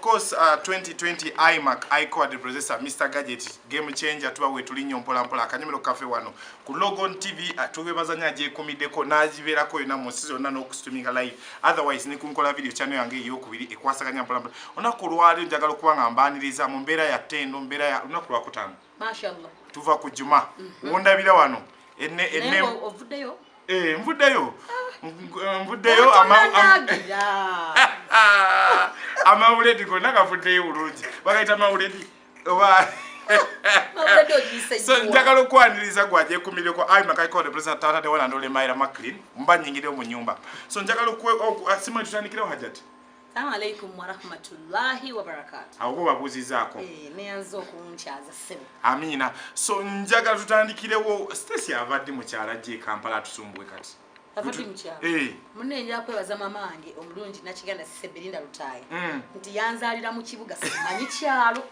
course 2020 iMac iCode processor Mr Gadget game changer tuba wetulinyo mpola mpola akanyumiro cafe wano ku Logon TV tubebazanya je komideko najiberako yona musizo nana okusituminga live otherwise ni kunkola video channel yange yokubiri ekwasaganya mpola mpola onakulwali njagala kubanga mbaniriza mu mbera ya tendo mbera ya onakulwa kutano mashallah tuva ku juma wondabira wano enne ovudeyo mvudeyo amawuledi gonna gavuddeyo bulungi bagaita mawuledi oba so njagala okwaniriza gwaje kumireko iMac iCode processor tata de wala ndole Maira McLean mba nyingire mu nyumba so njagala asima tutandikire hajati. Assalamu alaikum wa rahmatullahi wa barakatuh. Awo babuzizaako. Neyanzo okunchaza sebo. Amina. So njagala tutandikirewo Stacy avadde mu kyala je Kampala tusumbwe kati. Avadde mu kyala. Munne nja kwebaza mamange omulungi nakiganda Sebelinda Lutaye. Nti yanzalira mu kibuga simanyi kyalo.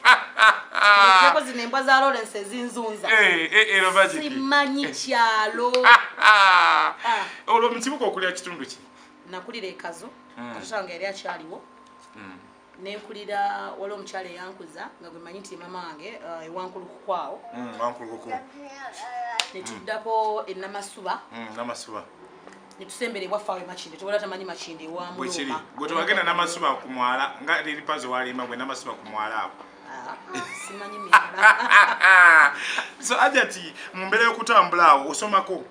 Yako zinembwa za Lawrence zinzunza. Erovaji. Simanyi kyalo. Olwo mu kibuga okulya kitundu ki? Nakulira ekazo. Katusange yali akyaliwo. Nenkulira wali omukyala yankuza nga gwe manyi nti mama wange ewankulu kwawo. Wankulu kuko. Netuddako enamasuba. Namasuba. Netusembere bwafawe machinde tobola tamanyi machinde wa muloma. Gwe tubagenda namasuba ku mwala nga liri pazo wali magwe namasuba ku mwala apo. Simanyi mira. So ajati mu mbere y'okutambula awo osomako.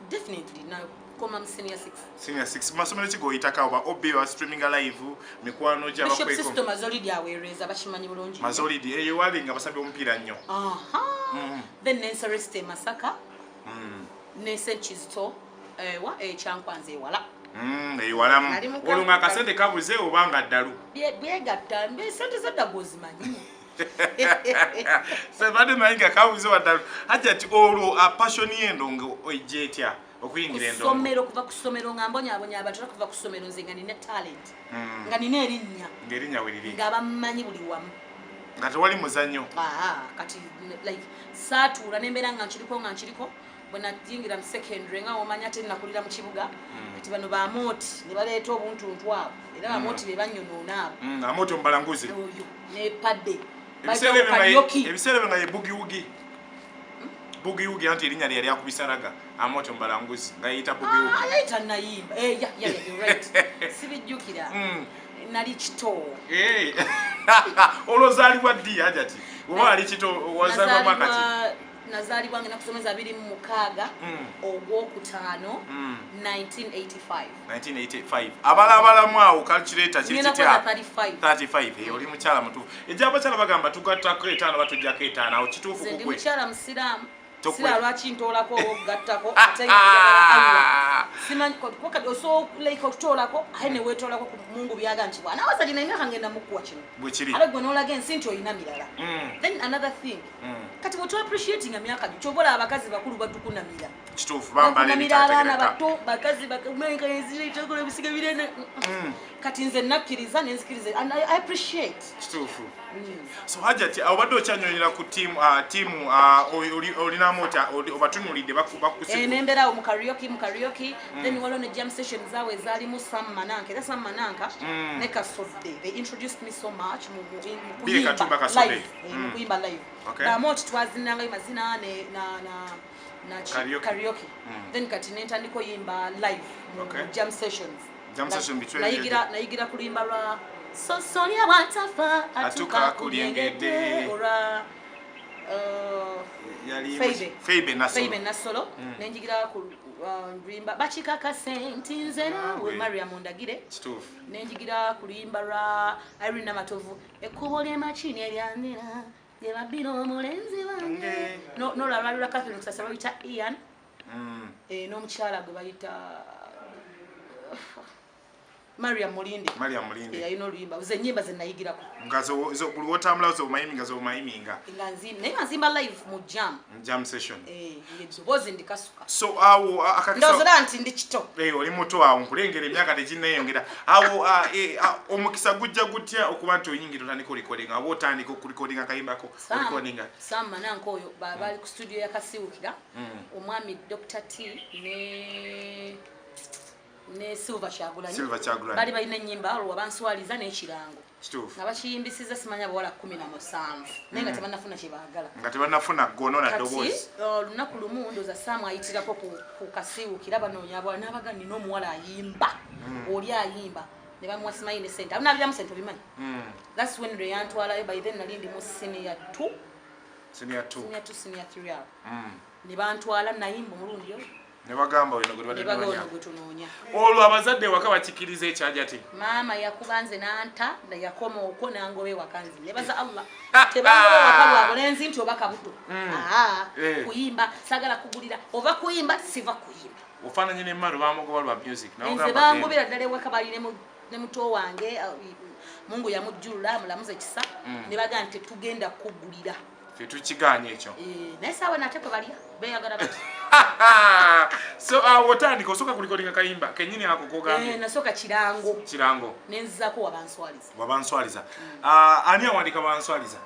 Definitely now. Koma senior 6. Senior 6. Masomero kigo itaka oba obi wa streaming live mikwano jaba kweko. Bishop system mazolidi awereza bashimanyi bulungi. Mazolidi eyo wali nga basabe ompira nnyo. Then Nensare State Masaka. Nese Chisto chankwanze wala. Ewala. Olunga kasente kabuze obanga ddalu. Byegatta mbe sente za dagozi manyi. Sebade mainga kabuze wadalu. Hajati olwo a passion yendongo ojetya. Okuyingira endo. Somero kuva ku somero ngambonya abonya abatara kuva ku somero nzenga nine talent. Nga nine erinnya. Ngerinya weliri. Ngaba mmanyi buli wamu. Ngati wali muzanyo. Kati like satura nembera nga nchiriko bwana jingira mu secondary nga omanya tena kulira mu kibuga. Kati bano ba moti ne baleeta obuntu ntwabo. Era ba moti be banyonona abo. Amoto mbalanguzi. Ne padde. Ebisere nga ye bugi wugi. Bugi wugi anti erinya yali akubisaraga amoto mbalanguzi nga yita bugi wugi ayita nayimba you're right sibijjukira nali kito olozalibwa ddi ajati oba ali kito wazalibwa makati nazalibwa ngena kusomeza 26 ogwokutaano 1985 abala mwawo calculator kitya 35 oli mukyala mutu ejaba cyala bagamba tugattako etaano batujjako etaano awo kituufu kukwe ndi mukyala musiramu sila lwachi ntolako gattako atengera simanyi ko kadi oso like otolako haine wetolako ku Mungu byaga nti bwana awasa dina imaka ngenda mukuwa kino bwekiri alagwe no again sinto ina mirala then another thing kati what appreciating amyaka bichobola abakazi bakulu batukuna mira kituufu bambale bitateka bato bakazi bakamenga ezili tokole bisiga birene kati nze nakiriza nenzikirize and I appreciate kituufu so hajati awado chanyonyera ku team olina mota obatunulide bakusiku nembera mu karaoke then walo ne jam session zawe zali mu Sam Mananka that's Sam Mananka ne Kasode they introduced me so much mu kuimba live na mot twazinanga imazina na karaoke then kati nenta ndiko yimba live mu jam sessions between nayigira kulimba lwa so Sonia watafa atuka kulyengede ora Febe nasolo nenjigira ku rimba bachika ka sentinze we Mariam Ndagire nenjigira kulimba lwa Irene Matovu ekubole machini eryanira ye babino omulenzi wange no la lwa Catherine sasa bayita Ian no mukyala gwe bayita Mariam Mulindi yayino luyimba uze nyimba zinayigirako ngazo zo bulwotambula zo mayiminga zo mayiminga nzimba live mu jam session yezobozi ndikasuka so awo akakisa ndozora nti ndi kito oli muto awo nkulengera emyaka tegineyongera awo omukisa gujja gutya okubantu oyingi totandika recording abo otandika okurecordinga kayimbako recordinga sama nanko oyo bali ku studio ya Kasiwukira omwami Dr. T ne Silver Chagulanyi bali balina ennyimba olwo banswaliza n'ekirango Kituufu. Nga bakiyimbisiza simanya bawala 17 naye nga tebannafuna kye baagala. Nga tebannafuna gono na ddoboozi. Olunaku lumu ndoza Saamu ayitirako ku kasiwukira banoonya abawala n'abaga nina omuwala ayimba. Oli ayimba. Ne bamuwa simanyi ne ssente. Abinaabiramu ssente obimanyi. That's when they yantwalayo by then nali ndi mu senior 2. Senior 3 awo. Ne bantwala nayimba omulundi oyo. Ne bagamba olino gwe tunoonya. Olwo abazadde waka bakikiriza ekyajati. Maama yakuba nze n'anta yakoma okwo nangobe wakanzi. Ne baza Allah. Tebangobe wakalwa abulenzi nti obaka buto. Kuyimba sagala kugulira oba kuyimba siva kuyimba. Ofaananye ne mmalo bamugoba lwa music. Nze bangobera ddala ewaka bali ne muto wange Mungu yamujjulula amulamuze kisa ne baga nti tugenda kugulira. Tetukiganye ekyo. Naye saawa nate kwe balya beeyagala bati. So wotandika osooka kulikodinga kayimba kenyini ako kogambye. Nasooka kirango. Nenzizaako wabanswaliza. Ani awandika banswaliza?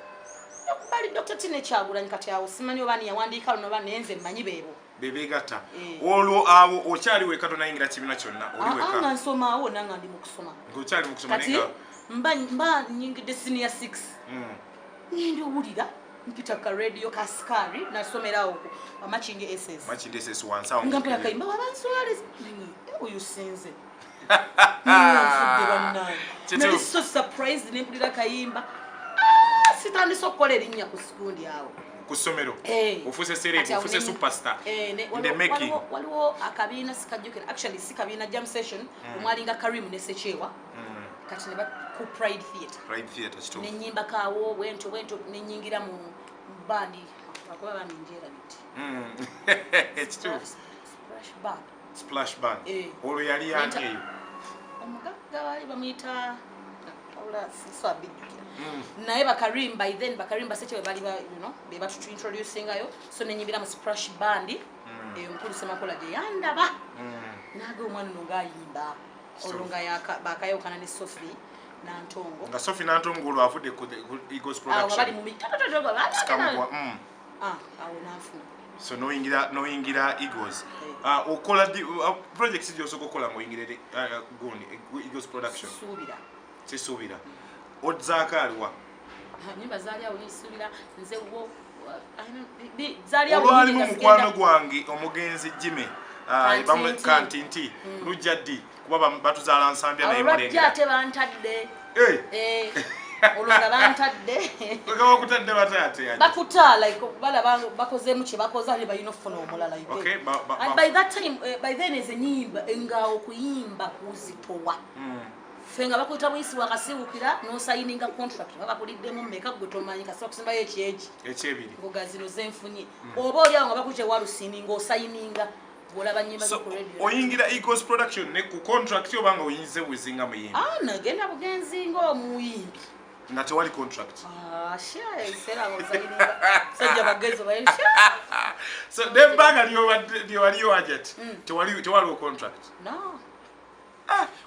Bali Dr. Tine Kyagulanyi kati awo simanyi oba yawandiika luno oba nenze mmanyi beebo. Bebegatta. Olwo awo okyali weka tonayingira kibiina kyonna oli weka. Nga nsomaawo nanga ndi mu kusoma. Ng'okyali mu kusoma nenga. Mba nyingidde senior 6. Ngenda owulira mpita ka radio ka Skari nasomerawo ku Machinge SS. Machinge SS wansi awo. Nga mpita kayimba wabanswaliza. Uyu sinze. Nali so surprised ne mpulira kayimba. Sitandise okukola erinnya ku sikundi awo. Ku ssomero. Ofuse celebrity, ofuse superstar. The making. Waliwo akabiina sikajjukira. Actually sikabiina jam session omwalinga Karim ne Sechewa. Kati ne ku Pride Theatre kituufu. Ne nnyimba kaawo bwento ne nnyingira mu bandi bakuba baminjera biti. Kituufu. Splash band. Olwo yali yange eyo. Omugagga wali bamuyita Paula Siswabijjukira. Naye Bakarim by then Bakarim Baseche bali be batu introducing ayo so ne nyimbira mu Splash band mukulu Semakola je yandaba. Naga omwana ngayimba. Olunga bakayokana ne Sophie Nantongo. Nga Sophie Nantongo olwo avudde ku Eagles Production. Bali mu mitatotogo Sikamugwa. Awo nafuna. So noyingira Eagles. Okola projects gy'osooka okukola ng'oyingira Eagles Production. Sisuubira. Odzaako aliwa? Nyimba zaali awo nisuubira nze wo olwalimu mukwano gwange omugenzi Jimmy Kantinti lujja ddi kuba batuzaala nsambya naye mulengera. Ate bantadde. Olwala bantadde. Bakutadde bataate. Bakuta like balaba bakozeemu kye bakoza ne balina okufuna omulala. Okay, and by that time by then is enyimba nga okuyimba kuzitowa. Fenga bakuta buyisi wakasiwukira no signinga contract bakuliddemu mmeka gwe tomanyi kasaba kusimbayo ekyebiri ngogazino zenfunye oba oli awo nga bakuje walusini ng'osayininga bw'olaba nnyimba zo ku radio. Oyingira Eagles Production ne ku contract obanga oyinze wezinga muyimbi? Nagenda bugenzi ng'omuyimbi nga tewali contract. Sajja bagenzi baye. So nebbanga lyewaliyo ajat tewaliwo contract? No.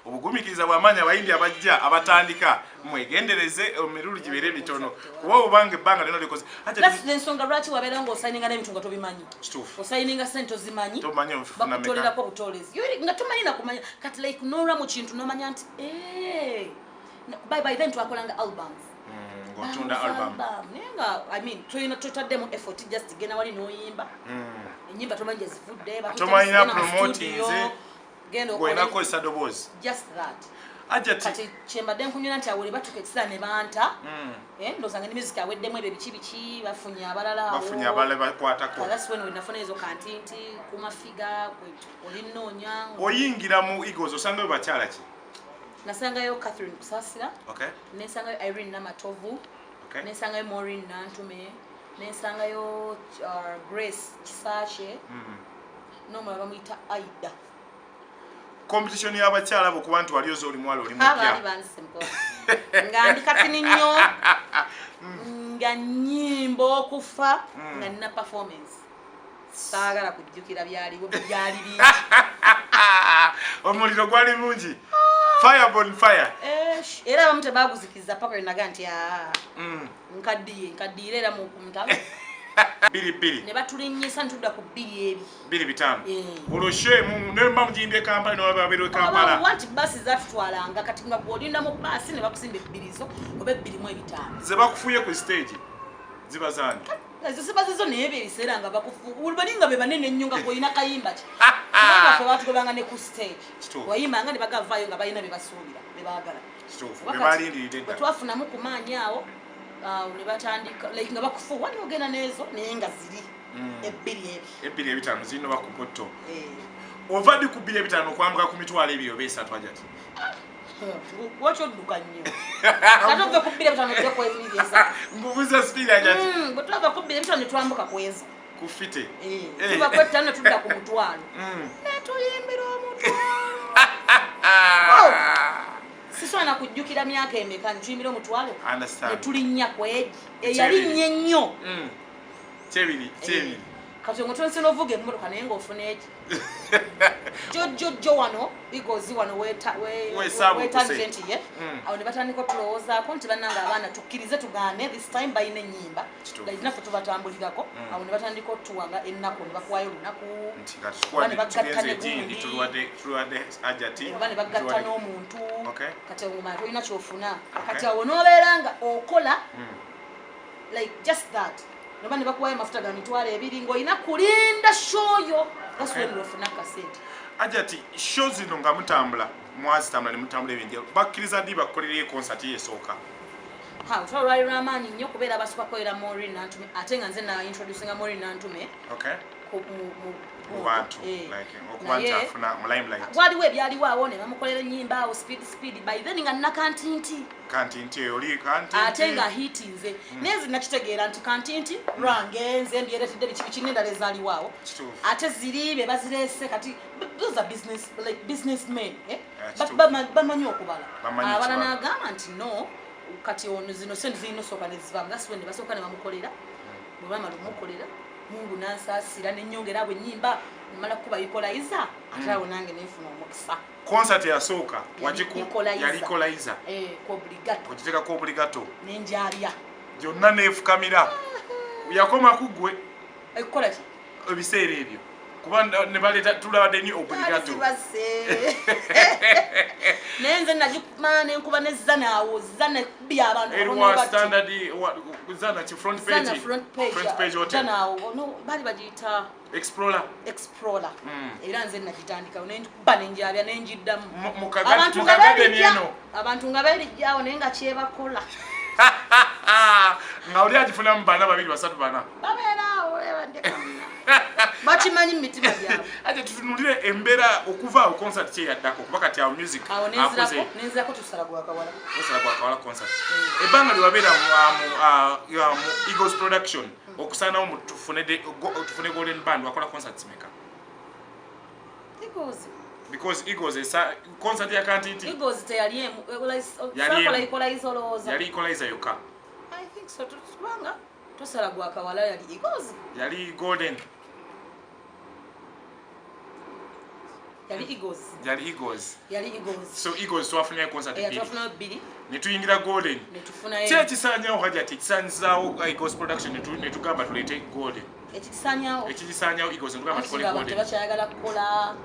Obugumikiriza bw'amaanyi abayimbi abajja abatandika mwegendereze emirundi gibeere emitono kuba obanga ebbanga lyonna likoze. Ensonga lwaki wabeera ng'osayininga n'ebintu nga tobimanyi. Osayininga ssente ozimanyi bakutolerako butoolezi nga tomanyi nakumanya kati like n'olwa mu kintu n'omanya nti by then twakolanga albums. Ng'otunda album. Naye nga I mean totaddemu effort just genda wali n'oyimba ennyimba tomanyi gye zivudde tomanyina promotinze gwenakozesa ddoboozi. Just that. Kati kyembadde nkunyona nti awole batuka ekisira ne banta ndowooza nga ne music aweddemu ebyo biki bafunye abalala bakwatako. That's when nafuna ezo Kantinti ku mafiga olinnoonya. Oyingira mu Eagles osangayo bakyala ki? Nasangayo Catherine Kusasira. Okay. Nesangayo Irene Namatovu. Okay. Nesangayo Maureen Nantume. Nesangayo Grace Kisashe. Nomala bamuyita Aida. Competition y'abakyala abo kuba nti wali ozoli mwala oli mupya. Abali bansemko. Nga ndi kati nnyo. Nga nnyimba okufa nga nina performance. Saagala kujjukira byaliwo byali bingi. Omuliro gwali mungi. Fire burn fire. Era bamu tebaguzikiza paka naga nti nkaddiye era mu kumutalo. Biri. Ne batulinyisa ntudda ku 2 5. Oloshe nemba mjinde Kampala no babero Kampala. Wanti basi zatutwalanga kati nga bwolinda mu basi ne bakusimba 2 oba 2.5. Ze bakufuye ku stage. Zibazani. Ezo sibazizo nebe ebiseera nga bakufu. Ulibalinga be banene nnyo nga boyina kayimba ki. Kubanga fe batugobanga ne ku stage. Wayimba nga ne bagavaayo nga balina be basuubira be baagala. Kituufu. Be balindiridde dda. Twafunamu ku maanyi awo. Ne batandika like nga bakufu wali ogenda nezo naye nga ziri 2.5 zino bakupotto ovadi ku 2.5 kwambuka ku mitwalo ebyo besatu ajati wacho duka nnyo katove ku 2.5 teko ebiriza mbubuza speed ajati botova ku 2.5 twambuka kweza kufite tuba kwetano tudda ku mutwalo netuyimbira omutwalo siswana kujjukira myaka emeka ntuyimbira omutwalo netulinnya kweji eyalinnya ennyo Tewali. Kati ngotonse ovuga emmotoka naye ng'ofuna eki jjo wano bigozi wano weetagenti ye awo ne batandika otulowoozaako nti bannanga abaana tukkirize tugaane this time balina ennyimba naffe tubatambulirako awo ne batandika otuwanga ennaku ne bakuwayo olunaku oba ne bagatta negundi oba ne bagatta n'omuntu kati omumala tolina kyofuna kati awo n'obeera nga okola like just that noba ne bakuwayo amafuta ga mitwalo 2 ng'olina kulinda shoyo gasubira ofuna kasente ajati show zino nga mutambula mwazitambula ne mutambula ebyenjawulo bakkiriza ddi bakukolera concert yesooka olwali lw'amaanyi nnyo kubeera basooka kukolera Maureen Nantume ate nga nze na introducinga Maureen Nantume mu bantu okuba nti afuna mu limelight waliwo ebyaliwo awo ne bamukolera ennyimba awo speed by then nga nina kantinti oli kantinti ate nga hitinze nenzi nakitegeera nti kantinti lwange nze mbyeretedde biki n'endala ezaaliwo awo ate ziri be bazireese kati those are businessmen bamanyi okubala abala n'agamba nti no kati ono zino sente zirina osooka ne zivaamu gasiwe ne basooka ne bamukolera bwe bamala omukolera Mungu nansaasira n'ennyongera bwe nnyimba mmala kuba equalizer ate awo nange nenfuna omukisa concert yasooka yali equalizer okiteeka ko obligato n'enjaalya gyonna neefukamira yakoma ku ggwe ekikola ki ebiseera ebyo kuba ne baleeta tulabadde ni obligato naye nze nagikumaa nenkuba nezana awo zana bya abantu standard zana ki front page zana awo no bali bagiyita explorer era nze nagitandikawo nenkuba nenjabya nenjiddamu abantu nga beerijjawo naye nga kyebakola nga oli agifunamu bana 2 3 bana babeeraawo bakimanyi mu mitima gyabwe ate tutunulire embeera okuvaawo concert kyeyaddako kuba kati awo music nenzirako tusala gwakawala concert ebbanga lyewabeera mu Eagles production okusaanawo tufune golden band wakola concert zimeka because Eagles concert ya kantiti Eagles teyali yali equalizer yokka I think so tubanga tosala gwakawala yali Eagles yali golden yali Eagles so Eagles twafunye concert twafuna 2 netuyingira golden netufuna kyekisaanyawo hajati kisaanyizaawo Eagles production netugamba tuleete golden ekikisaanyawo Eagles netugamba tukole golden tebakyayagala kukola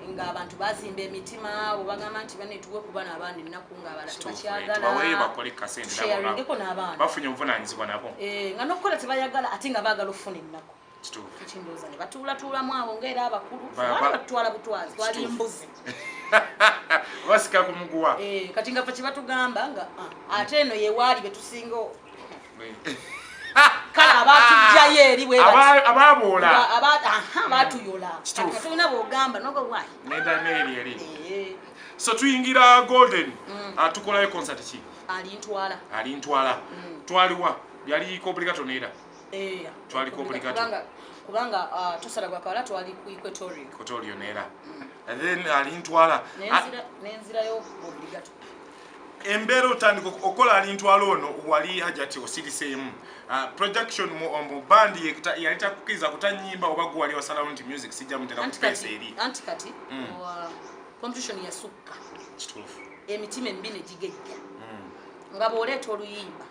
nga abantu bazimba emitima bwebagamba nti banetuwe kuba n'abandi ennaku nga tebakyagalabaweebakole n'abaana bafunye obuvunanyizibwa nabo nga n'okukola tebayagala ate nga baagala okufuna ennaku ekindooza ne batuulatuulamu abo ngaera abakulu batutwala butwazi twali mbuzi basika ku muguwa kati nga fe kyebatugamba nga ate eno yewaali betusinga kale abatujjayo eri ababoola batuyola tulina bwogamba nogowaayi neeri so tuyingira golden tukolayo concert ki alintwala twaliwa yali obligato neera twali obligato kubanga tosala gwakawala twali ku equatorio neera and then alintwala nenzirayo obligato embeera otandika okola alintwala ono wali hajati osiriseemu production mu bandi yali takkiriza kutanyimba oba gwe wali wasalawo nti music sijja mutera kupeesa eri anti kati competition yasukka kituufu emitima embi ne gigejja nga bw'oleeta oluyimba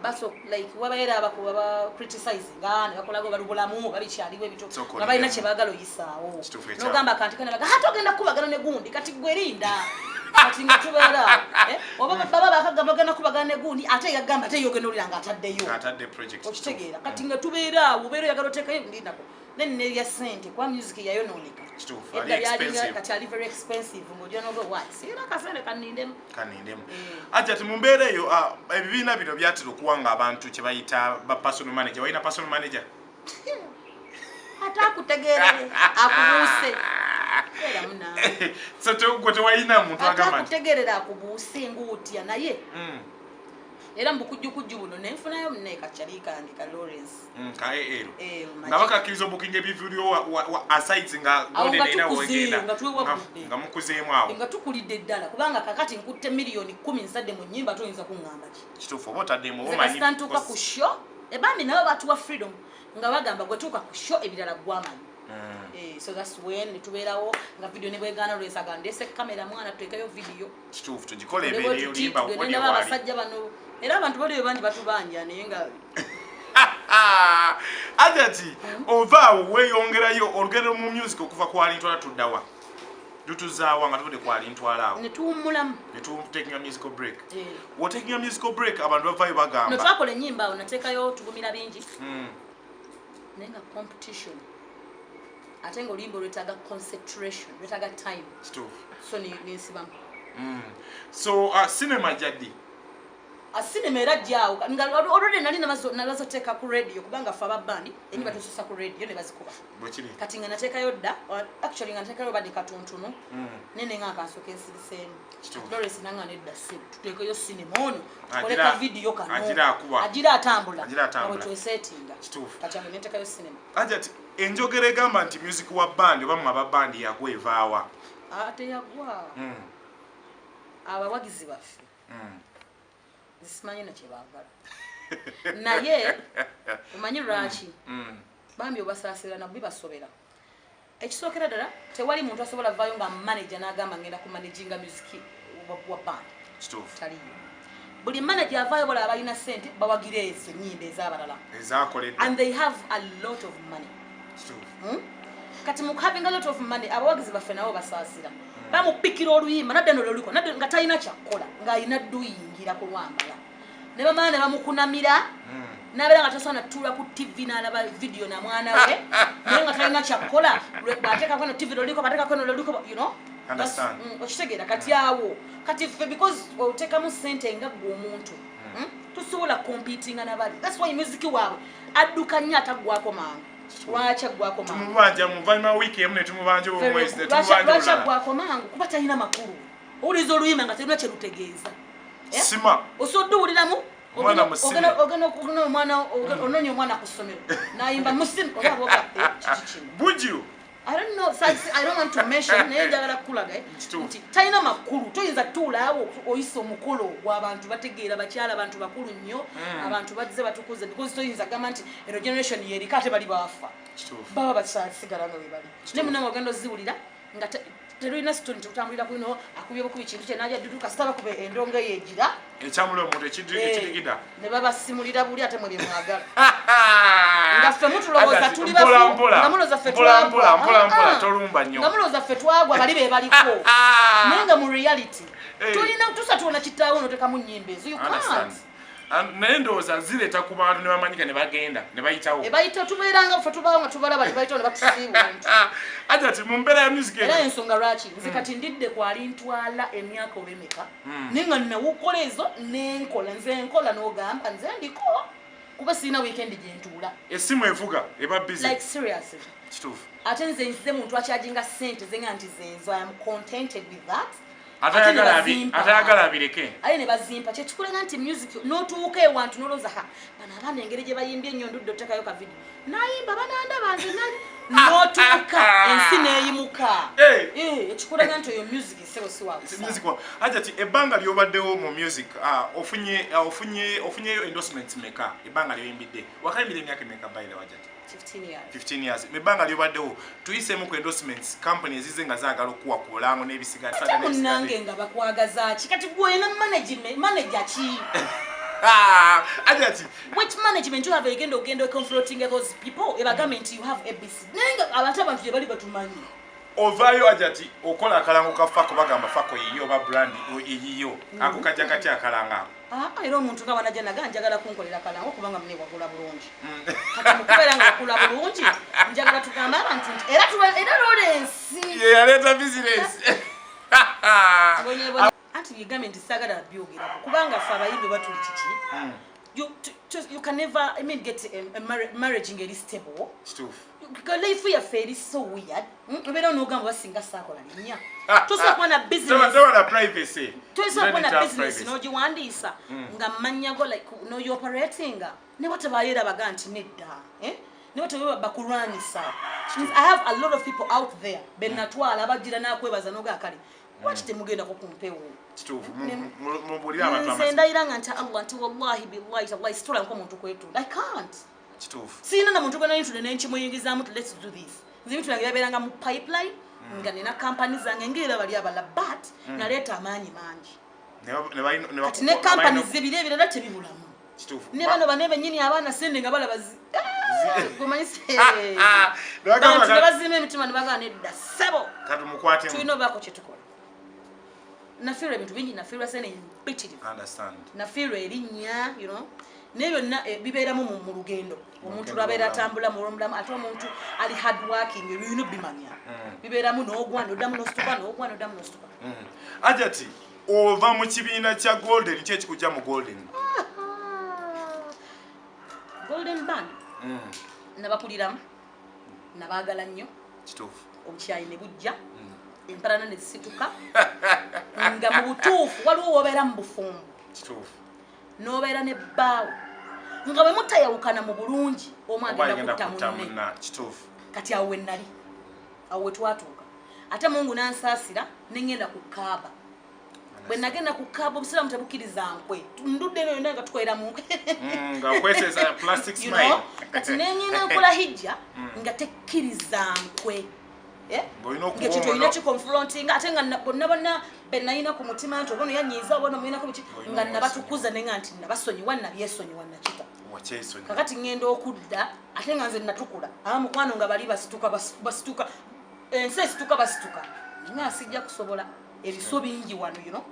baso like wabaera abakuba criticizing ngane bakolago balubulamu babikyaliwe bito ngabalina kye bagalo yisaawo nogamba kanti kana baga hatogenda kubagana ne gundi kati gwerinda kati ngatubera baba bakagamba gana kubagana ne gundi ate yagamba ate yogenda oliranga atadde project okitegeera kati ngatubera ubero yagalo tekayo ndinako nene ya sente kwa music yayononeka kati ali very expensive ngojana go why sira kasene kanindem aja timumbereyo ebibina bino byatiro kuwanga abantu kye bayita ba personal manager wayina personal manager hata kutegeera akubuse era muna so to gote wayina muntu agamba kutegeerera akubuse ngutya naye era mbukujju buno nenfunayo mneka charika andika Lawrence kae ero ngabaka kilizo booking ebivudio wa asides nga golden era wogenda nga mukuzeemu awo nga tukulidde ddala kubanga kakati nkutte milioni 10 nsadde mu nyimba toyinza kungamba ki kitufu obotadde mu womanyi ntuka ku show ebandi nabo batuwa freedom nga bagamba gwe tuka ku show ebirala gwamanyi so that's when tubeerawo nga video ne bwegana Lawrence agande se kamera mwana twekayo video kitufu tugikole ebiri olimba okoli wali abasajja bano era abantu bali bangi batubanja naye nga ajati ovaawo weyongerayo olugero mu music okuva ku alintwala tuddawa tutuzaawa nga tubudde ku alintwala awo ne tuwummulamu ne taking a musical break what taking a musical break abantu bavaayo bagamba no twakola ennyimba awo nateekayo tugumira bingi naye nga competition ate nga oluyimba olwetaaga concentration lwetaaga time so ninsibamu so cinema jadi cinema era jyawo already nali nabazoteeka ku radio kubanga fe ababandi enyiba tususa ku radio ne bazikuba kati nga nateekayo dda actually nga nateekayo badi katontunu nene nga akansoka ensiriseemu Lawrence nanga nedda simu tuteekayo cinema ono tukoleka video kano agira atambula abo twesetinga kati anga neteekayo cinema ajati enjogera egamba nti music wa bandi oba mu ababandi yagwa evaawa ate yagwa abawagizi baffe simanyi na kyebagala naye omanyi lwaki bambi obasaasira nabwe basobera ekisookera ddala tewali muntu asobola vaayo nga manager n'agamba ngenda ku managinga music wa band taliyo buli manager avaayo bola abalina ssente bawagira ezo ennyimba ez'abalala and they have a lot of money kati mu having a lot of money abawagizi baffe nabo basaasira bamupikira oluyimba nadde nololiko nadde nga talina kyakkola ng'alina dduyingira ku lwambala ne bamala ne bamukunamira n'abeera nga tasobola natuula ku tv n'alaba video na mwana we naye nga talina kyakkola bw'ateekako no tv loliko bateekako no loliko you know okitegeera kati awo kati ffe because oteekamu ssente nga gwe omuntu tusobola competinga nabali that's why music waabwe adduka nnyo ataggwako mangu lwaki aggwako mangu tumubanja muvanyuma wiki emu ne tumubanja omwezi ne tumubanja lwaki aggwako mangu kuba talina makulu owuliza oluyimba nga terina kye lutegeeza sima osodde owuliramu onoonya omwana ku ssomero nayimba musimu olaba kikino buju I don't know, I don't want to mention naye njagala kukulaga nti talina makulu toyinza tuulaawo oyisa omukolo gw'abantu bategeera bakyala abantu bakulu nnyo abantu bazze batukuze because toyinza gamba nti eno generation yerika ate bali baafa baba bakisigala nga we bali ne munange ogenda oziwulira nga terulina sitoni tekutambulira kuno akubye bukubi kintu kye najja dduduka sitaba kube endongo yeegira ekyamula omuntu ekidigida ne babasimulira buli ate mwe byemwagala nga ffe mutulowooza tuli bafu nga mulowooza ffe mpola tolumba nnyo nga mulowooza ffe twagwa bali be baliko naye nga mu reality tulina tusa tuwona kitaawo notekamu nnyimba ezo you can't naye ndowooza zireeta ku bantu ne bamanyika ne bagenda ne bayitawo ebayita tubeeranga ffe tubawo nga tubalaba ne bayitawo ne batusiiba ate ati mu mbeera ya music era ensonga lwaki nze kati ndidde ku alintwala emyaka olw'emeka naye nga nawukola ezo nenkola nze nkola n'ogamba nze ndiko kuba sirina weekend gye ntuula essimu evuga eba busy like seriously kituufu ate nze nzize muntu akyajinga ssente ze nga nti zenzo I am contented with that atayagala abireke aye ne bazimpa kyekikulenga nti music n'otuuka ewantu n'olowooza bano abaana engeri gye bayimbye ennyo ndudde otekayo ka video nayimba banandaba nze nali n'otuuka ensi n'eyimuka ekikulenga nti oyo music sebo si wabusa aja ti ebbanga lyobaddewo mu music ofunyeyo endorsements meka ebbanga lyoyimbidde wakayimbira emyaka emeka bayire wajati 15 years mebanga lyobaddewo tuyiseemu ku endorsements company ezize nga zaagala okuwa ku bulango n'ebisigadde munange nga bakwagaza ki kati gwena manager ki Ajati. Which management you have agenda confronting those people? If a government you have ABC. Nenga abantu abantu je bali batumanyi. Ovayo ajati okola akalango kafako bagamba fako yiyo ba brand yiyo. Ako kajja kati akalanga. Era omuntu nga banajja naga njagala kunkolera akalango kubanga mune wagula bulungi. Kati mukubera nga kula bulungi njagala tugamba abantu era Lawrence. Ye yaleta business. Anti government sagala byogera kubanga fa abayimbe batuli kiki. You can never get a marriage in a stable. Because life ya fair is so weird. We don't know gamba singa sakola linya. Tosa kuona business. Don't want privacy. Tosa kuona business no jiwandisa. Nga manyago like no you operating. Ne watabayera baganti nedda. Ne watabayera bakuranisa. I have a lot of people out there. Benatwala abajira na kwebaza no gakali. Watch temugenda kukumpewo. Chitufu mubulira abantu amasa. Nda iranga nta Allah nti wallahi billahi Allah stola nko muntu kwetu. I can't. Chitufu. Sina na muntu gana into nenchi muyingiza mutu let's do this. Nzibitu nangira beranga mu pipeline nga nina companies zange ngira bali abala but naleta amanyi mangi. Ne companies zibire birala tebibulamu. Chitufu. Ne bano banebe nyini abana sende nga bala bazi. Kumanyise. Ndagamba bazime mitima nibaga nedda sebo. Katu mukwate. Tuino bako chetukola. Nafiro ebintu bingi nafiro sene impetitive. Understand. Nafiro erinya, you know. Neyo na bibeera mu rugendo. Omuntu lwabera tambula mu rumdamu ate omuntu ali hard working you know bimanya. Bibeera mu n'ogwana oddamu n'ostuka n'ogwana oddamu n'ostuka. Ajati ova mu kibiina kya Golden kyeki kujja mu Golden. Golden Band. Nabapuliramu. Nabaagala nnyo. Kituufu. Obukyayi ne bujja. Emparana ne zisituka. Nga mu butuufu waliwo wobeera mu bufumbo. Kituufu. N'obeera ne bbaawo. Nga bwe mutayawukana mu bulungi omwagenda kutta munne. Kituufu. Kati awo we nnali. Awo we twatuuka. Ate Mungu n'ansaasira ne ngenda ku Kaaba. Bwe nagenda ku Kaaba obusiraamu tebukkiriza nkwe. Ndudde eno yonna nga tukolera mu nga kwesesa plastic smile. Kati nenyina nkola hijja nga tekkiriza nkwe. Nga kintu olina kikonfrontinga ate nga bonna benayina ku mutima nti obono yanyiiza obono muyina ku biki nga nabatukuza ne nga nti nabasonyiwa nabyesonyiwa nakita. Kakati ngenda okudda ate nga nze natukula mukwano nga bali basituka ensi esituka basituka nga sijja kusobola ebiso bingi wano you know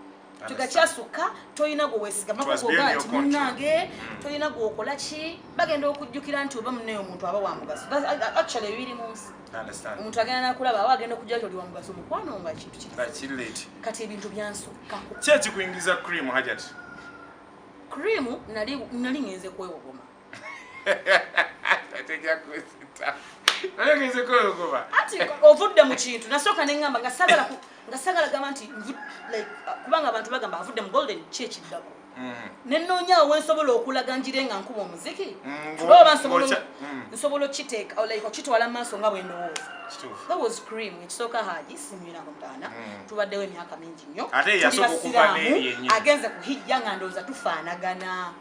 tugakyasuka toyina gwe weesigama kugoga nti munnange toyina gwe okola ki bagenda okujjukira nti oba munneyo omuntu aba wa mugaso actually ebiri mu nsi omuntu agenda nakulaba aba agenda okujja nti oli wa mugaso mukwano nga kintu kiri kati ebintu byansukako kyeki kuyingiza cream hajati cream nali ngenze kwewogoma ati ovudde mu kintu nasooka neŋŋamba nga sagala gamba nti kubanga abantu bagamba avudde mu Golden ki ekiddako nennoonyaawo wensobola okulaga njire nga nkuba omuziki oba nsobola okiteeka okitwala mu maaso nga bwendowooza. That was cream ekisooka haji simuyina mutaana tubaddewo emyaka mingi nnyo agenze kuhijja nga ndowooza tufaanagana.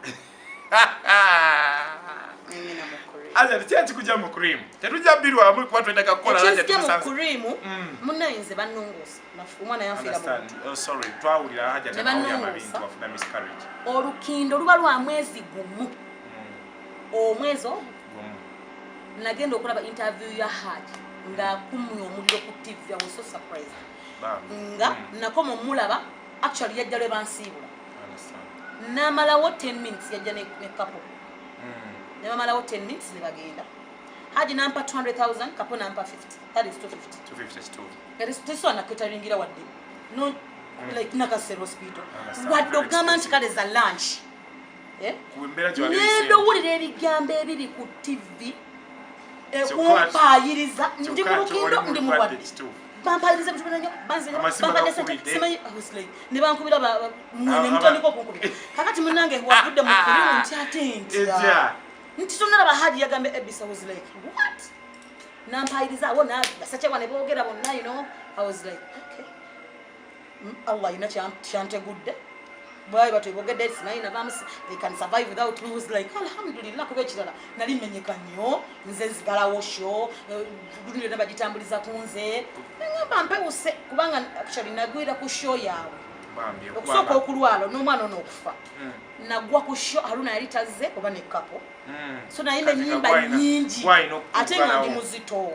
Aja kyeki kujja mu cream. Tetujja birwa mu kuba twendaka kukola aja tusanze. Mu cream munayinze bannongosa. Omwana yanfiira mu. Oh sorry, twawulira haja tebawulira mabintu afuna miscarriage. Olukindo luba lwa mwezi gumu. Omwezi gumu. Nagenda okulaba interview ya Haji nga kumwe omuliro ku TV I was so surprised. Nga nakoma mulaba actually yajja lwe bansiibula. Namalawo 10 minutes yajja ne couple. Namalawo 10 minutes ne bagenda. Haji nampa 200,000, couple nampa 50. That is 250. 250 That is this one akutaringira wadde. No like nakasero hospital. Wadde ogamba nti kale za lunch. Kumbera jwali. Nendo wulira ebigambo ebiri ku TV. Kumpayiriza ndi mu lukindo ndi mu wadde. Bampayiriza bitubanya banzenya bampalesa simanyi I was like ne bankubira mwene mutandiko kunkubira. Kakati munange wavudde mu kulimu nti atenti. Nti tunala Haji yagambe Ebisa was like what? Nampayiriza wona basache wane boogera bonna you know I was like okay. Allah ina chante good. Boy but we get that sinaina bams they can survive without me was like alhamdulillah kuba ekirala nali menyeka nnyo nze nzigalawo show dunile nabagitambuliza kunze ngamba mpewuse kubanga actually nagwira ku show yawe Okusooka okulwala n'omwana n'okufa. Nagwa ku show Haruna yali tazze oba ne kapo. So nayimba ennyimba nnyingi ate nga ndi muzito.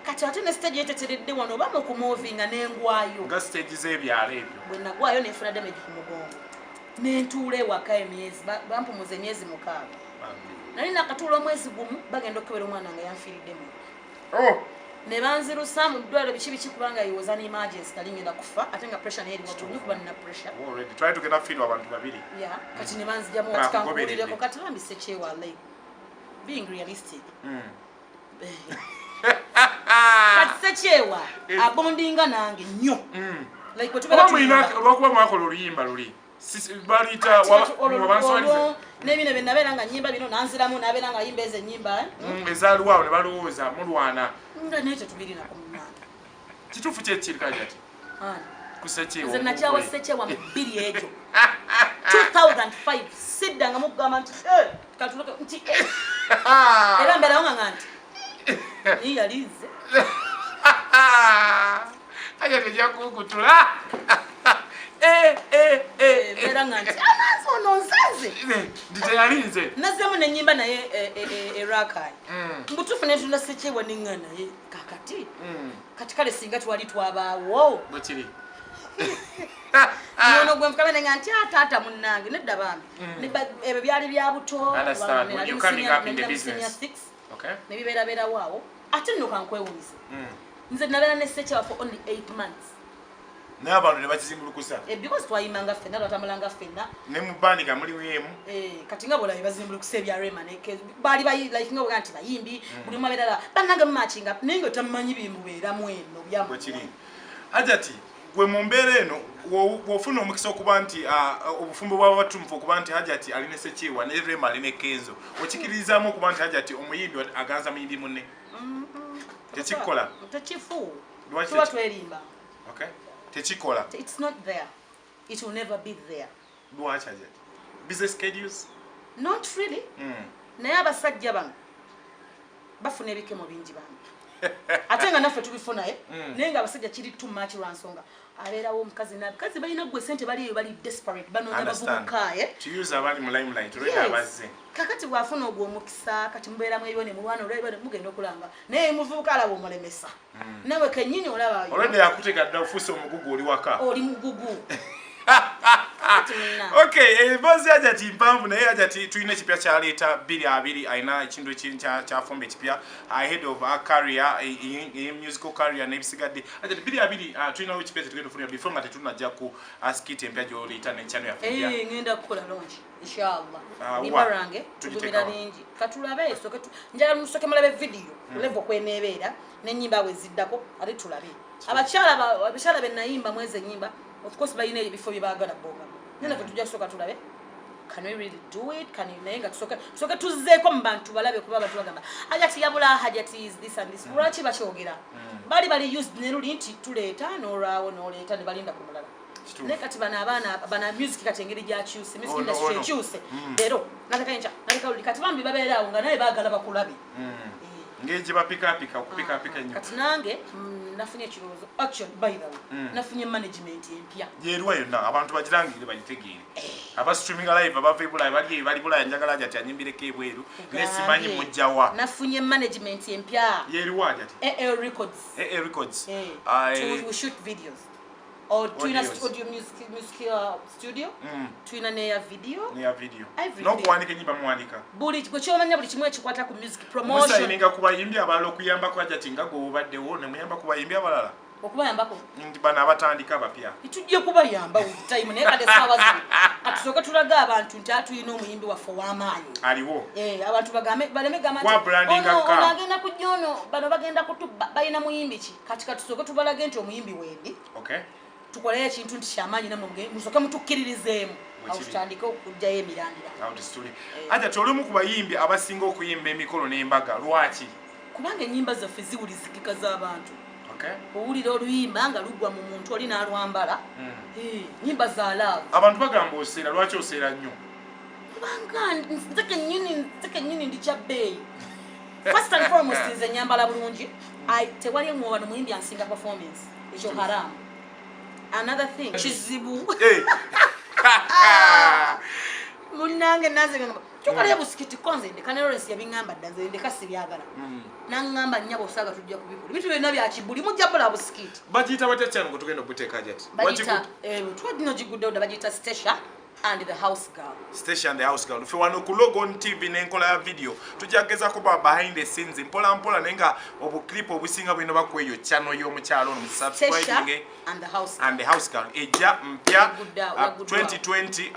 Kati ate ne stage yeteteredde wano oba mu kumovinga n'engwayo. Nga stage z'ebyalo ebyo. Bwe nagwayo n'enfuna damage ku mugongo. N'entuula ewaka emyezi bampumuza emyezi 6. Nali nakatuula omwezi gumu bagenda okukebera omwana nga yanfiiriddemu. Ne banzirusa mu ddwaliro biki kubanga he was an emergency kali ngenda kufa ate nga pressure naye eri waggulu kuba nina pressure. Already try to get a feel abantu babiri. Yeah, kati ne banzijamu wakikankuulireko kati bambi Sekyewa like being realistic. Kati Sekyewa abondinga nange nnyo. Like bwe tubeera lwakuba mwakola oluyimba luli. Balita wabanswalize. Nebino bye nabeera nga nnyimba bino nanziramu nabeera nga yimba ezo ennyimba. Ezaalwawo ne balowooza mulwana. Nga naye tetubirina ku munana. Kituufu kyekiri kati ati? Ku Sekyewa. Nze nakyawa Sekyewa mu 2 egyo. 2005 sidda nga mugamba nti katuluke nti era mbeerawo nga nti yalize. Aya tejja kukutula. Era nga nti amaazi ono nsanze. Nditeyalinze. Nazzemu n'ennyimba naye erakai. Mbutuufu ne tunda Sekyewa n'engana naye kakati. Kati kale singa twali twabaawo. Bwe kiri. Ono gwe mukabene nga nti taata munnange nedda bambi. Ebyo byali bya buto. You coming up in the business. Okay. Ne bibeerabeera waawo. Ate nno kankwewuunyisa. Nze nabeera ne Sekyewa for only 8 months. Naye abantu ne bakizimbulukusa. Because twayimbanga ffenna twatambulanga ffenna. Ne mu bandi nga mulimu emu. Kati nga bolabi bazimbulukusa ebya Rema ne baali like nga bwe nti bayimbi buli mu abeerala bannange mu matchinga naye nga tamanyi bimubeeramu eno byamu. Bwe kiri. Ajati gwe mu mbeera eno wofuna omukisa okuba nti obufumbo bw'abatumufu okuba nti Hajati alina Sekyewa ne Rema alina Kenzo okikiririzaamu okuba nti Hajati omuyimbi aganza muyimbi munne. Tekikola. Tekifu. Lwaki tuba twerimba. Okay. Techikola. It's not there. It will never be there. Lwaki Hajati? Business schedules? Not really. Naye abasajja bano bafuna ebikemo bingi bambi. Ate nga naffe tubifuna naye nga abasajja kiri too much lwa nsonga. Abeerawo omukazi n'abakazi balina gwe ssente bali desperate banoonya bavubuka to use abali mu limelight olwedde abazze. Kakati bw'afuna ogwo omukisa kati mubeeramu ebyo ne mulwana olwebyo ne mugenda okulanga naye muvubuka alaba omulemesa. Nawe kennyini olaba olwedde yakutega dda ofuuse omugugu oli waka. Oli mugugu. Okay, bozi Hajati mpamvu naye Hajati tulina ekipya kyaleeta 2 alina ekintu kyafumba ekipya ahead of our career musical career n'ebisigadde. Hajati 2 tulinawo ekipya tetugenda ofunira before nga tetunajja ku askit empya gy'oliita n'ekyano yaffe. Ngenda kukola launch inshallah. Nibarange tugumira bingi katulabe soke njagala musoke mulabe video level kwenebeera n'ennyimba bwe ziddako ate tulabe abakyala be nayimba mwezi ennyimba of course bayina ebifo bye baagala boga nina tujja kusooka tulabe can we really do it can you naye nga tusoke tuzzeeko mu bantu balabe kuba abantu bagamba Hajati yabula Hajati is this and this lwaki bakyogera bali used ne luli nti tuleeta n'olwawo n'oleeta ne balinda ku mulala naye kati bana music kati engeri gyakyuse music industry ekyuse leero natakaenca natakawuli kati bambi babeeraawo nga naye baagala bakulabe ngeje bapika nnyo. Kati nange nafunye ekirowoozo actually by the way nafunye management empya. Yeerwa yonna abantu bagirangire bagitegeere. Aba streaming live abava ebula bali bula njagala Hajati anyimbireko ebweru nesimanyi mujjawa. Nafunye management empya. Yeerwa Hajati. Records. We shoot videos. Or tuina audio music studio. Tuina neya video. No kuandika nyimba muandika. Buli kyomanya buli kimwe kikwata ku music promotion. Musa ininga kubayimbi abalala okuyamba kwa Hajati nga go obaddewo ne muyamba kubayimbi abalala. Okubayambako. Ndi bana abatandika abapya. Tujje kubayamba time naye kade sawa zino. Atusoke tulaga abantu nti atuyina omuyimbi waffe w'amaanyi. Aliwo. Abantu bagambe baleme gama nti. Kwa branding akka. Bagenda kujjono bano bagenda kutuba balina muyimbi ki. Kati tusoke tubalage nti omuyimbi wendi. Okay. Tukole ekintu nti kyamaanyi namwe musoke mutukkiririzeemu tutandike okujjayo emirandira. Hajati olumu ku bayimbi abasinga okuyimba emikolo n'embaga lwaki? Kubanga ennyimba zaffe ziwulizikika z'abantu. Okay. Owulira oluyimba nga luggwa mu muntu oli n'alwambala. Nnyimba za love. Abantu bagamba oseera lwaki oseera nnyo? Kubanga nze kennyini ndi kya bbeeyi. First and foremost nze nyambala bulungi. Tewali wano muyimbi ansinga performance. Ekyo haramu. Another thing. Chizibu. Munange naze ngamba. Chokale busikiti konze ndeka ne Lawrence yabingamba ddaze ndeka sibyagala. Nangamba nnyabo osaga tujja kubikula. Bitu byonna bya kibuli mujja bula busikiti. Bajita batachana ngo tugenda buteeka jati. Bajita twedino jigudde bajita Stasha and the house girl. Station the house girl. Fe wano ku Logon TV nenkola ya video. Tujageza kuba behind the scenes mpola mpola nenga obu clip obusinga bwino bakweyo channel yo mukyalo no subscribing and the house girl. Eja mpya 2020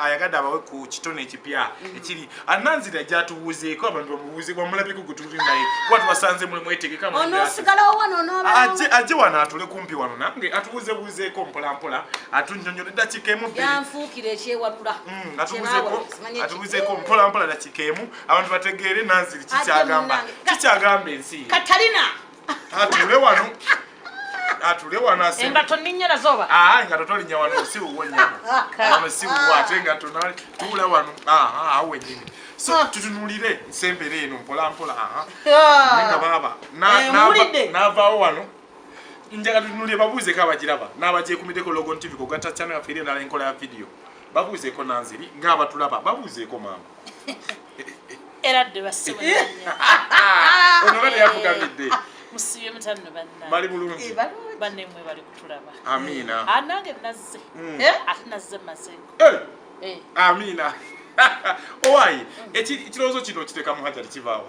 ayagada abawe ku kitone ekipya ekiri ananzira jatubuzeeko abantu babuze kwa mulabiko gutuli naye kwatu basanze mule mwetege kama ono sigala wano no aje wana atule kumpi wano nange atubuze buzeeko mpola mpola atunjonyole dakika emu yanfukire ewalula atubuzeeko mpola mpola dakika emu abantu bategeere nanziri kikyagamba ensi Katalina atule wano ase engato ninnyera zoba engato tolinya wano si uwonya wano si uwate engato nali tula wano awe nyini so tutunulire nsembere eno mpola mpola nenga baba navaawo wano njaga tutunulire babuuze kabagiraba n'abagyekumiddeko Logon TV kugata channel yaffe eri endala enkola ya video babuuzeeko nanziri ng'abatulaba babuuzeeko maama era de basiwe ono bali yafukamidde musibe mutano banna bali bulungi banne mwe bali kutulaba amina anange nazze atinazze mazengo amina owayi ekirowoozo kino okiteeka mu hajjali kivaawo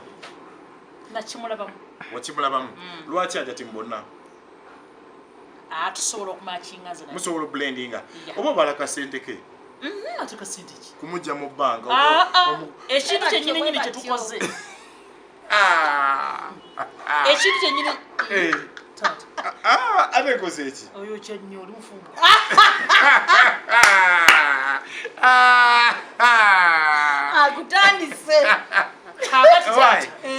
nakimulabamu wakimulabamu lwaki ajati mbonna tusobola okumakinga ze musobola blendinga oba balaka sente ke atuka sente ki kumujja mu bbanga ekintu kyennyini kyetukoze ekintu kyennyini ate nkoze eki oyo kyennyo oli mufumbo akutandise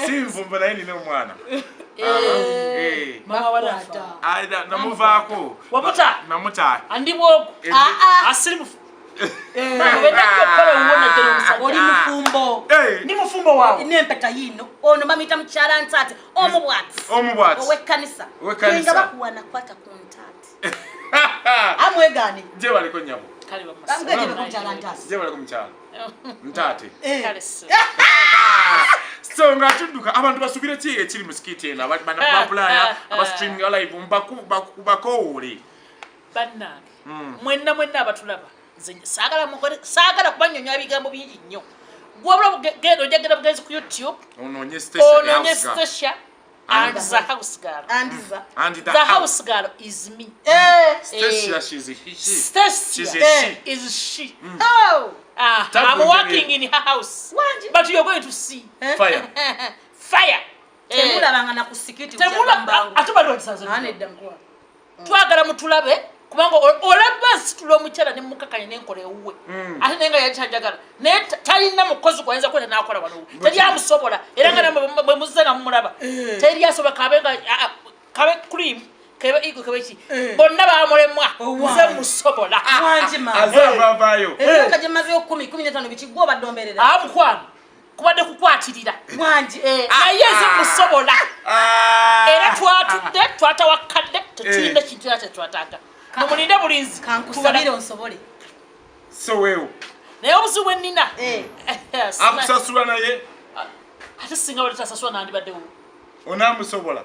si nfumbo naye nina omwana mama wanafa namuvaako wamuta namuta andibwoku asiri mufu oli mufumbo ni mufumbo wawe nempeta yino ono bamuyita mukyala ntaate omubwati owekkanisa nga bakuwana kwata ku ntaate amwegane je baliko nyabo kale je baliko mukyala ntaate so nga tudduka abantu basubire ki ekiri mu sikiti eno banapulaya abastreaming live bakowoole bannange mwenna abatulaba saagala kubanyonyola bigambo bingi nnyo gwobula genda ojagenda bugenzi ku YouTube ononye Stasha and the house girl the house girl is me Stasha she's a she Stasha is she I'm working in her house but you're going to see fire temulabanga na ku sikiti twagala mutulabe kubanga olaba situlo omukyala ne mukakanya n'enkola ewuwe ate nenga yakyajagala naye talina mukozi gwayenza kweta n'akola wano teri amusobola era nga bwe muzze nga mumulaba teri asobola kabe cream kebe igo kebe ki bonna bamulemwa nze musobola azavavayo kaje maze 10-15 bikigwo badomberera amukwano kubadde kukwatirira mwanji naye nze musobola era twatawakadde tetulina kintu era tetwataaga mulinde bulinzi kankusabire onsobole so wewe naye obuzibu ennina akusasula naye ate singa bali tasasula nandibaddewo onamusobola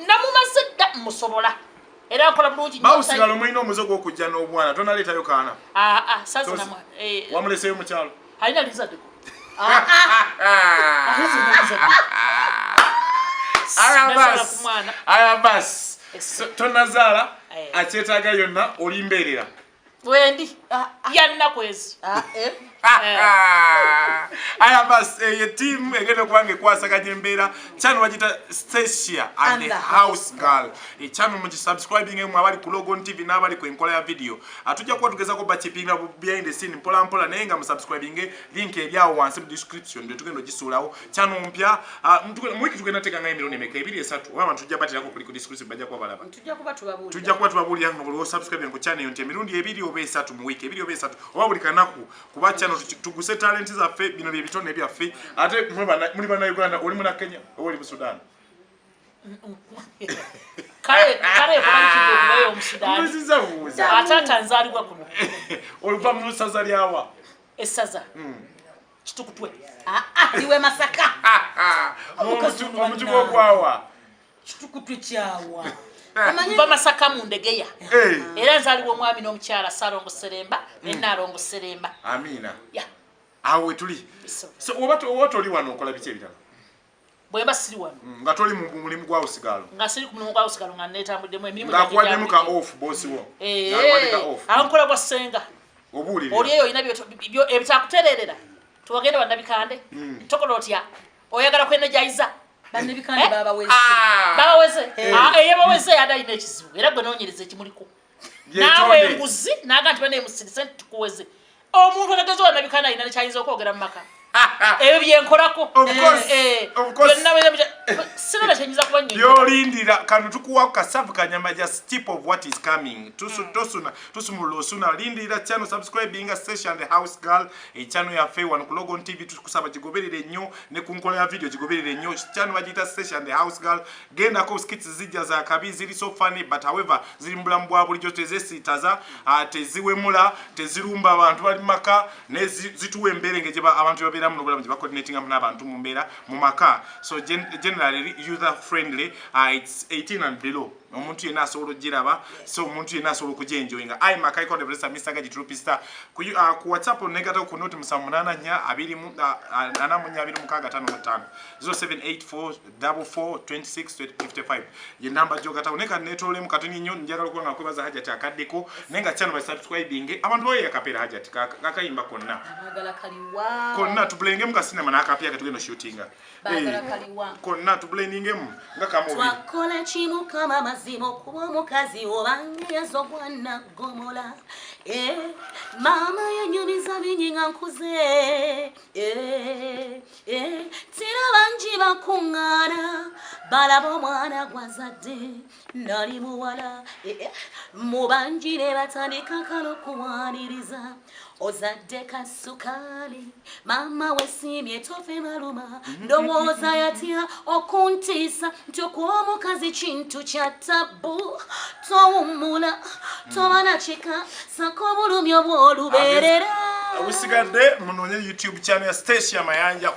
namumaze dda musobola era nkola bulungi bawusigala omulina omuze gw'okujja n'obwana tonaleetayo kaana wamuleseyo mukyalo alina lizaddeko ayabas tonazaala akyetaaga yonna olimbeerera wendi yannaku ezo ayabas ye team egenda okubanga ekwasaganya embeera channel bagita Stasha and the house girl channel mugisubscribing emu abali ku Logon TV n'abali ku enkola ya video atujja kuba tugezako bakipinga behind the scene mpola mpola naye nga musubscribing link eryawo wansi mu description ndio tugenda ogisuulawo channel mpya mwiki tugenda tekanga emirioni emeka 2-3 oba tujja batirako kuli ku description bajja kuba balaba tujja kuba tubabuulira nga buli subscribing ku channel nti emirundi 2 oba 3 mu week 2 oba 3 oba buli kanaku kuba channel tuguse talent zaffe bino bye bitone byaffe ate muli bana Uganda oli muna Kenya oli mu Sudan kale kubanjidde okubeyo omusidani Muziza vuza. atata nzalibwa kuno Oluva mu saza lyawa. essaza kitukutwe iwe Masaka Omutu gw'ogwawa. kitukutwe kyawa mba Masaka mu Ndegeya era nzalibwa omwami n'omukyala Saalongo Seremba ne Nnaalongo Seremba. Amina. Ya. Awe tuli. So oba toli wano okola biki ebirala? Bwe basiri wano. Nga toli mu mulimu gwa usigalo. Nga siri ku mulimu gwa usigalo nga neetambuddemu emirimu nga kuwaddemu ka off bosi wo. Ankola bwa ssenga. Obuulirira. Oli eyo olina ebitakutereerera. Tuwagenda bannabikande. Tokola otya. Oyagala kwenejayiza. Bannabikande babaweze. Babaweze. Eyabaweze yadalina ekizibu. Era gwe noonyereza ekimuliko. Naawe enguzi naga nti bane emusirise nti tukuweze. Omuntu atageze bannabikande alina nekyayinza okwogera mu maka. Ebyo byenkolako. Of course. Sinaba kyenyiza kuba nnyo. Byolindira kano tukuwa kasavu kanyama just tip of what is coming. Tusumula osuna lindira channel subscribing station the house girl channel ya Fay wano ku Logon TV tukusaba kigoberere nnyo ne kunkola ya video kigoberere nnyo channel bagita station the house girl genda ko skits zijja za kabi ziri so funny but however ziri mbulamu bwa bulijjo tezesitaza teziwemula tezirumba abantu bali maka ne zituwe mbere ngeje abantu babera mu bulamu ba coordinating amu n'abantu mu mbera mu maka so generally user friendly it's 18 and below omuntu yena asobola ogiraba so omuntu yena asobola okujenjoyinga ai makai ko debresa Mr. Gaji Tropista ku WhatsApp negata ku note 78 0784442655 ye number jogata oneka netole mu katuni nnyo njagala kuba ngakwebaza Hajati akaddeko nenga channel by subscribing abantu boye yakapera Hajati kakayimba konna bagala kaliwa konna tubulenge mu kasinema nakapya katugenda shootinga bagala kaliwa konna tubulengemu nga kamu twakola chimu kama mazimo kuba mukazi obangezo bwana gomola mama yanyubiza binyinga nkuze tira banji bakungana balabo mwana gwazadde nali muwala mubanjire batandika kano kuwaniriza ozadde kasukali mama wesimye tofe maluma ndowooza yatya okuntisa nti okuwa omukazi kintu kya tabu towummula tobana kika sako obulumi obwolubeerera obusigadde munoonye YouTube channel ya Stacia Mayanja